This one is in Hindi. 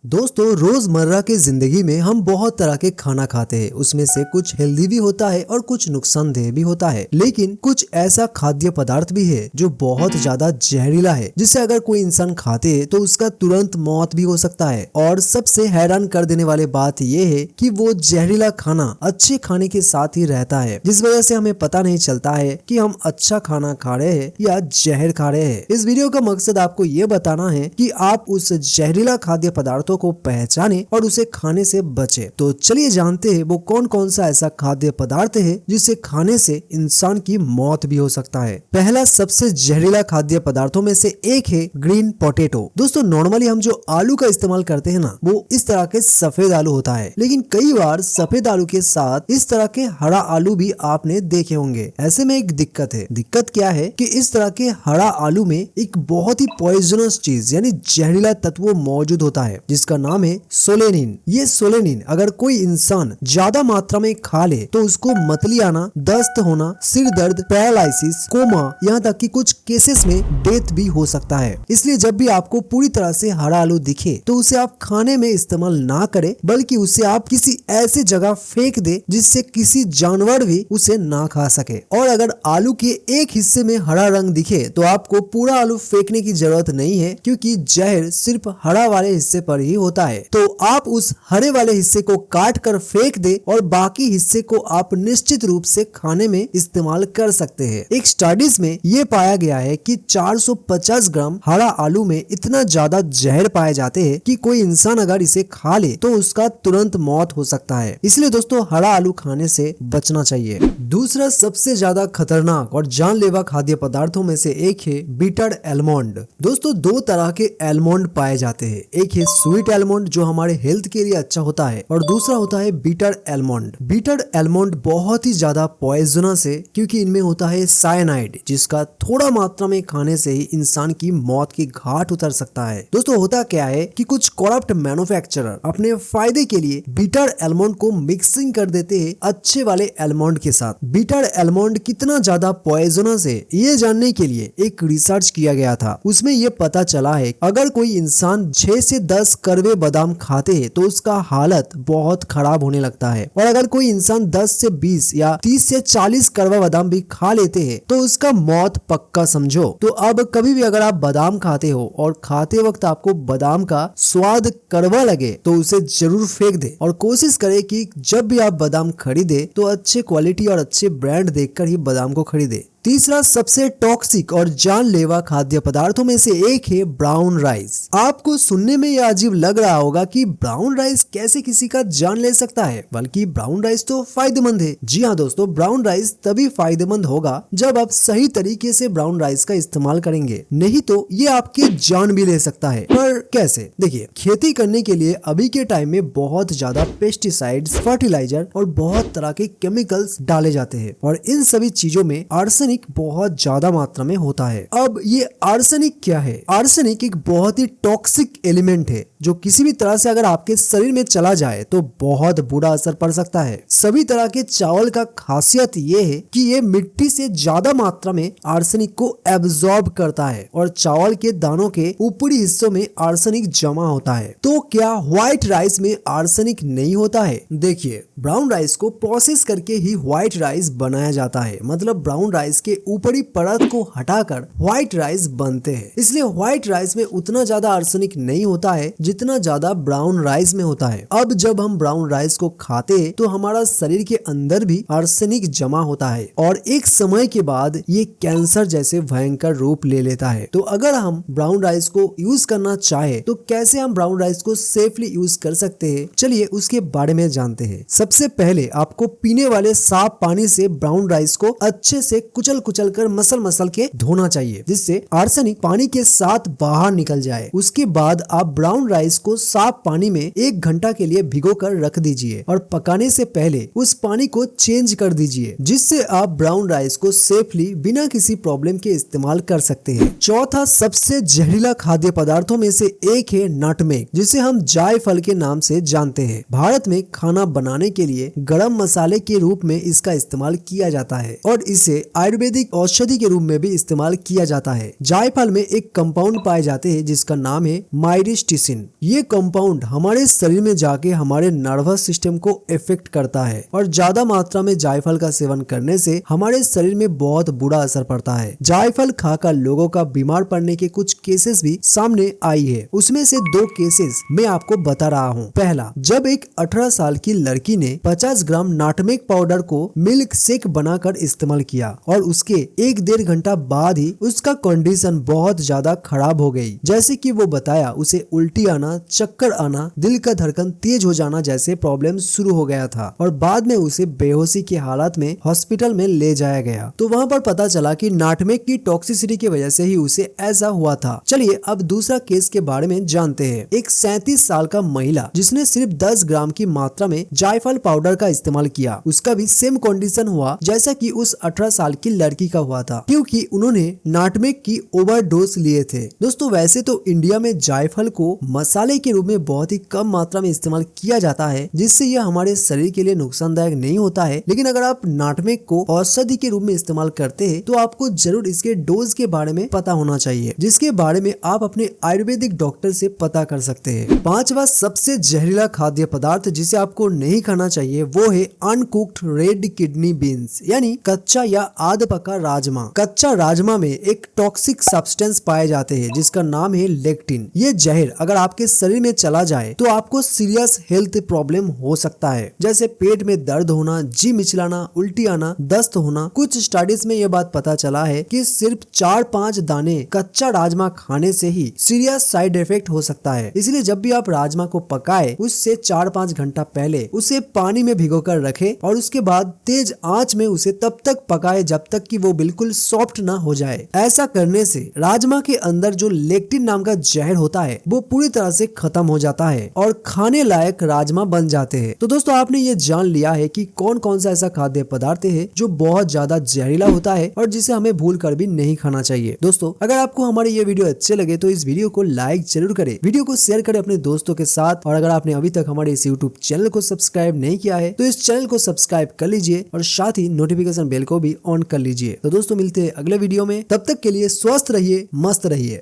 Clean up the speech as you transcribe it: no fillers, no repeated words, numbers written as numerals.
दोस्तों, रोजमर्रा की जिंदगी में हम बहुत तरह के खाना खाते हैं। उसमें से कुछ हेल्दी भी होता है और कुछ नुकसानदेह भी होता है। लेकिन कुछ ऐसा खाद्य पदार्थ भी है जो बहुत ज्यादा जहरीला है, जिसे अगर कोई इंसान खाते है तो उसका तुरंत मौत भी हो सकता है। और सबसे हैरान कर देने वाली बात यह है कि वो जहरीला खाना अच्छे खाने के साथ ही रहता है, जिस वजह से हमें पता नहीं चलता है कि हम अच्छा खाना खा रहे हैं या जहर खा रहे हैं। इस वीडियो का मकसद आपको ये बताना है कि आप उस जहरीला खाद्य पदार्थों को पहचाने और उसे खाने से बचे। तो चलिए जानते हैं वो कौन कौन सा ऐसा खाद्य पदार्थ है जिसे खाने से इंसान की मौत भी हो सकता है। पहला सबसे जहरीला खाद्य पदार्थों में से एक है ग्रीन पोटैटो। दोस्तों, नॉर्मली हम जो आलू का इस्तेमाल करते हैं ना, वो इस तरह के सफेद आलू होता है, लेकिन कई बार सफेद आलू के साथ इस तरह के हरा आलू भी आपने देखे होंगे। ऐसे में एक दिक्कत है। दिक्कत क्या है कि इस तरह के हरा आलू में एक बहुत ही पॉइजनस चीज यानी जहरीला तत्व मौजूद होता है, जिसका नाम है सोलेनिन। ये सोलेनिन अगर कोई इंसान ज्यादा मात्रा में खा ले तो उसको मतली आना, दस्त होना, सिर दर्द, पैरालिसिस, कोमा, यहाँ तक कि कुछ केसेस में डेथ भी हो सकता है। इसलिए जब भी आपको पूरी तरह से हरा आलू दिखे तो उसे आप खाने में इस्तेमाल ना करें, बल्कि उसे आप किसी ऐसी जगह फेंक दे जिससे किसी जानवर भी उसे ना खा सके। और अगर आलू के एक हिस्से में हरा रंग दिखे तो आपको पूरा आलू फेंकने की जरूरत नहीं है, क्योंकि जहर सिर्फ हरा वाले हिस्से पर ही होता है। तो आप उस हरे वाले हिस्से को काट कर फेंक दे और बाकी हिस्से को आप निश्चित रूप से खाने में इस्तेमाल कर सकते हैं। एक स्टडीज में ये पाया गया है कि 450 ग्राम हरा आलू में इतना ज्यादा जहर पाए जाते हैं कि कोई इंसान अगर इसे खा ले तो उसका तुरंत मौत हो सकता है। इसलिए दोस्तों, हरा आलू खाने से बचना चाहिए। दूसरा सबसे ज्यादा खतरनाक और जानलेवा खाद्य पदार्थों में से एक है बीटर्ड एलमंड। दोस्तों, दो तरह के एलमंड पाए जाते हैं। एक है स्वीट एलमंड जो हमारे हेल्थ के लिए अच्छा होता है, और दूसरा होता है बीटर्ड एलमंड। बीटर्ड एलमंड बहुत ही ज्यादा पॉइजनस है, क्योंकि इनमें होता है साइनाइड, जिसका थोड़ा मात्रा में खाने से ही इंसान की मौत की घाट उतर सकता है। दोस्तों, होता क्या है कि कुछ करप्ट मैन्युफैक्चरर अपने फायदे के लिए बीटर्ड एलमंड को मिक्सिंग कर देते हैं अच्छे वाले एलमंड के साथ। बीटर्ड एलमंड कितना ज्यादा पॉइजनस है ये जानने के लिए एक रिसर्च किया गया था। उसमें ये पता चला है अगर कोई इंसान 6 से 10 कड़वे बादाम खाते हैं तो उसका हालत बहुत खराब होने लगता है, और अगर कोई इंसान 10 से 20 या 30 से 40 कड़वा बादाम भी खा लेते हैं तो उसका मौत पक्का समझो। तो अब कभी भी अगर आप बादाम खाते हो और खाते वक्त आपको बादाम का स्वाद कड़वा लगे तो उसे जरूर फेंक दे, और कोशिश करें कि जब भी आप बादाम खरीदे तो अच्छे क्वालिटी और अच्छे ब्रांड देखकर ही बादाम को खरीदे। तीसरा सबसे टॉक्सिक और जानलेवा खाद्य पदार्थों में से एक है ब्राउन राइस। आपको सुनने में यह अजीब लग रहा होगा कि ब्राउन राइस कैसे किसी का जान ले सकता है, बल्कि ब्राउन राइस तो फायदेमंद है। जी हाँ दोस्तों, ब्राउन राइस तभी फायदेमंद होगा जब आप सही तरीके से ब्राउन राइस का इस्तेमाल करेंगे, नहीं तो ये आपकी जान भी ले सकता है। पर कैसे? देखिए, खेती करने के लिए अभी के टाइम में बहुत ज्यादा पेस्टिसाइड्स, फर्टिलाइजर और बहुत तरह के केमिकल्स डाले जाते हैं, और इन सभी चीजों में आर्सेनिक बहुत ज्यादा मात्रा में होता है। अब ये आर्सेनिक क्या है? आर्सेनिक एक बहुत ही टॉक्सिक एलिमेंट है जो किसी भी तरह से अगर आपके शरीर में चला जाए तो बहुत बुरा असर पड़ सकता है। सभी तरह के चावल का खासियत ये है कि ये मिट्टी से ज्यादा मात्रा में आर्सेनिक को एब्जॉर्ब करता है, और चावल के दानों के ऊपरी हिस्सों में आर्सेनिक जमा होता है। तो क्या व्हाइट राइस में आर्सेनिक नहीं होता है? देखिए, ब्राउन राइस को प्रोसेस करके ही व्हाइट राइस बनाया जाता है। मतलब ब्राउन राइस के ऊपरी परत को हटाकर व्हाइट राइस बनते हैं। इसलिए व्हाइट राइस में उतना ज्यादा आर्सेनिक नहीं होता है जितना ज्यादा ब्राउन राइस में होता है। अब जब हम ब्राउन राइस को खाते हैं तो हमारा शरीर के अंदर भी आर्सेनिक जमा होता है, और एक समय के बाद ये कैंसर जैसे भयंकर रूप ले लेता है। तो अगर हम ब्राउन राइस को यूज करना चाहे तो कैसे हम ब्राउन राइस को सेफली यूज कर सकते हैं, चलिए उसके बारे में जानते हैं। सबसे पहले आपको पीने वाले साफ पानी से ब्राउन राइस को अच्छे से कुचल कर मसल के धोना चाहिए, जिससे आर्सेनिक पानी के साथ बाहर निकल जाए। उसके बाद आप ब्राउन राइस को साफ पानी में 1 घंटा के लिए भिगोकर रख दीजिए, और पकाने से पहले उस पानी को चेंज कर दीजिए, जिससे आप ब्राउन राइस को सेफली बिना किसी प्रॉब्लम के इस्तेमाल कर सकते हैं। चौथा सबसे जहरीला खाद्य पदार्थों में से एक है नटमेग, जिसे हम जायफल के नाम से जानते हैं। भारत में खाना बनाने के लिए गरम मसाले के रूप में इसका इस्तेमाल किया जाता है, और इसे आयुर्वेद आयुर्वेदिक औषधि के रूप में भी इस्तेमाल किया जाता है। जायफल में एक कंपाउंड पाए जाते हैं जिसका नाम है माइरिस्टिसिन। ये कंपाउंड हमारे शरीर में जाके हमारे नर्वस सिस्टम को इफेक्ट करता है और ज्यादा मात्रा में जायफल का सेवन करने से हमारे शरीर में बहुत बुरा असर पड़ता है। जायफल खाकर लोगों का बीमार पड़ने के कुछ केसेस भी सामने आई है। उसमें से 2 केसेस मैं आपको बता रहा हूँ। पहला, जब एक 18 साल की लड़की ने 50 ग्राम नाटमेक पाउडर को मिल्क शेक बनाकर इस्तेमाल किया और उसके 1-1.5 घंटा बाद ही उसका कंडीशन बहुत ज्यादा खराब हो गई। जैसे कि वो बताया, उसे उल्टी आना, चक्कर आना, दिल का धड़कन तेज हो जाना जैसे प्रॉब्लम शुरू हो गया था और बाद में उसे बेहोशी की हालत में हॉस्पिटल में ले जाया गया। तो वहाँ पर पता चला कि नाटमेक की टॉक्सिसिटी की वजह से ही उसे ऐसा हुआ था। चलिए अब दूसरा केस के बारे में जानते हैं। एक 37 साल का महिला जिसने सिर्फ 10 ग्राम की मात्रा में जायफल पाउडर का इस्तेमाल किया, उसका भी सेम कंडीशन हुआ जैसा कि उस 18 साल की लड़की का हुआ था, क्योंकि उन्होंने नाटमेक की ओवरडोज लिए थे। दोस्तों वैसे तो इंडिया में जायफल को मसाले के रूप में बहुत ही कम मात्रा में इस्तेमाल किया जाता है, जिससे यह हमारे शरीर के लिए नुकसानदायक नहीं होता है। लेकिन अगर आप नाटमेक को औषधि के रूप में इस्तेमाल करते हैं तो आपको जरूर इसके डोज के बारे में पता होना चाहिए, जिसके बारे में आप अपने आयुर्वेदिक डॉक्टर से पता कर सकते हैं। 5वां सबसे जहरीला खाद्य पदार्थ जिसे आपको नहीं खाना चाहिए वो है अनकुक्ड रेड किडनी बीन्स, यानी कच्चा या आध पका राजमा। कच्चा राजमा में एक टॉक्सिक सब्सटेंस पाए जाते हैं जिसका नाम है लेक्टिन। ये जहर अगर आपके शरीर में चला जाए तो आपको सीरियस हेल्थ प्रॉब्लम हो सकता है, जैसे पेट में दर्द होना, जी मिचलाना, उल्टी आना, दस्त होना। कुछ स्टडीज में ये बात पता चला है कि सिर्फ 4-5 दाने कच्चा राजमा खाने से ही सीरियस साइड इफेक्ट हो सकता है। इसलिए जब भी आप राजमा को पकाए उससे 4-5 घंटा पहले उसे पानी में भिगोकर रखें और उसके बाद तेज आंच में उसे तब तक पकाए जब तक कि वो बिल्कुल सॉफ्ट ना हो जाए। ऐसा करने से राजमा के अंदर जो लेक्टिन नाम का जहर होता है वो पूरी तरह से खत्म हो जाता है और खाने लायक राजमा बन जाते हैं। तो दोस्तों आपने ये जान लिया है कि कौन कौन सा ऐसा खाद्य पदार्थ है जो बहुत ज्यादा जहरीला होता है और जिसे हमें भूल कर भी नहीं खाना चाहिए। दोस्तों अगर आपको हमारे ये वीडियो अच्छे लगे तो इस वीडियो को लाइक जरूर करें, वीडियो को शेयर करें अपने दोस्तों के साथ, और अगर आपने अभी तक हमारे इस यूट्यूब चैनल को सब्सक्राइब नहीं किया है तो इस चैनल को सब्सक्राइब कर लीजिए और साथ ही नोटिफिकेशन बेल को भी ऑन कर लीजिए। तो दोस्तों मिलते हैं अगले वीडियो में, तब तक के लिए स्वस्थ रहिए, मस्त रहिए।